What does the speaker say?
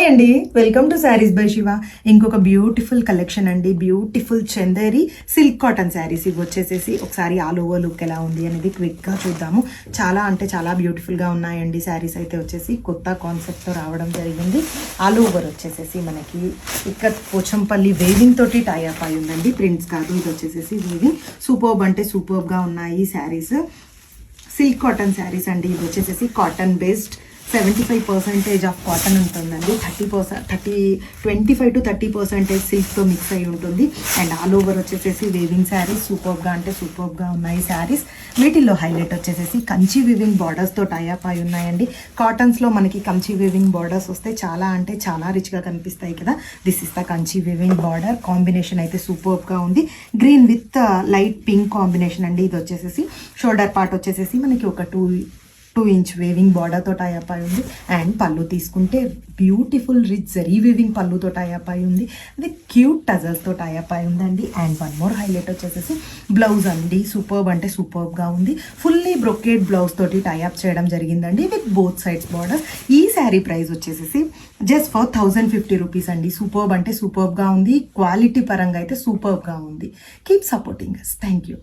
అండి, welcome to saris by Shiva. ఇంకొక beautiful collection అండి, beautiful Chanderi silk cotton saris. ఇవి వచ్చేసేసి ఒకసారి ఆల్ ఓవర్ లుక్ ఎలా ఉంది అనేది క్విక్గా చూద్దాము. చాలా అంటే చాలా బ్యూటిఫుల్గా ఉన్నాయండి శారీస్. అయితే వచ్చేసి కొత్త కాన్సెప్ట్తో రావడం జరిగింది. ఆల్ ఓవర్ వచ్చేసేసి మనకి ఇక్కడ పోచంపల్లి వేవింగ్ తోటి టైఅప్ అయి ఉందండి, ప్రింట్స్ కాదు. ఇది వచ్చేసేసి వేవింగ్ సూపర్బ్ అంటే సూపర్బ్గా ఉన్నాయి శారీస్. సిల్క్ కాటన్ శారీస్ అండి. ఇది వచ్చేసేసి కాటన్ బేస్డ్ 75% ఆఫ్ కాటన్ ఉంటుందండి. 25 to 30% సిల్క్తో మిక్స్ అయి ఉంటుంది. అండ్ ఆల్ ఓవర్ వచ్చేసేసి వేవింగ్ శారీస్ సూపర్గా అంటే సూపర్గా ఉన్నాయి శారీస్. వీటిల్లో హైలైట్ వచ్చేసేసి కంచి వీవింగ్ బార్డర్స్తో టైఅప్ అయి ఉన్నాయండి. కాటన్స్లో మనకి కంచి వీవింగ్ బార్డర్స్ వస్తే చాలా అంటే చాలా రిచ్గా కనిపిస్తాయి కదా. This is the Kanchi weaving border. Combination అయితే సూపర్గా ఉంది. Green with light pink combination అండి. ఇది వచ్చేసేసి షోల్డర్ పార్ట్ వచ్చేసేసి మనకి ఒక 2 ఇంచ్ వేవింగ్ బార్డర్తో టైఅప్ అయి ఉంది. అండ్ పళ్ళు తీసుకుంటే బ్యూటిఫుల్ రిచ్ జరీ వీవింగ్ పళ్ళుతో టైఅప్ అయి ఉంది. అది క్యూట్ టజల్స్తో టైఅప్ అయి ఉందండి. అండ్ వన్ మోర్ హైలైట్ వచ్చేసేసి బ్లౌజ్ అండి. సూపర్బ్ అంటే సూపర్బ్గా ఉంది. ఫుల్లీ బ్రొకేడ్ బ్లౌజ్ తోటి టైఅప్ చేయడం జరిగిందండి విత్ బోత్ సైడ్స్ బార్డర్. ఈ శారీ ప్రైస్ వచ్చేసేసి జస్ట్ ఫర్ 1050 రూపీస్ అండి. సూపర్బ్ అంటే సూపర్బ్గా ఉంది. క్వాలిటీ పరంగా అయితే సూపర్బ్గా ఉంది. Keep supporting us. Thank you.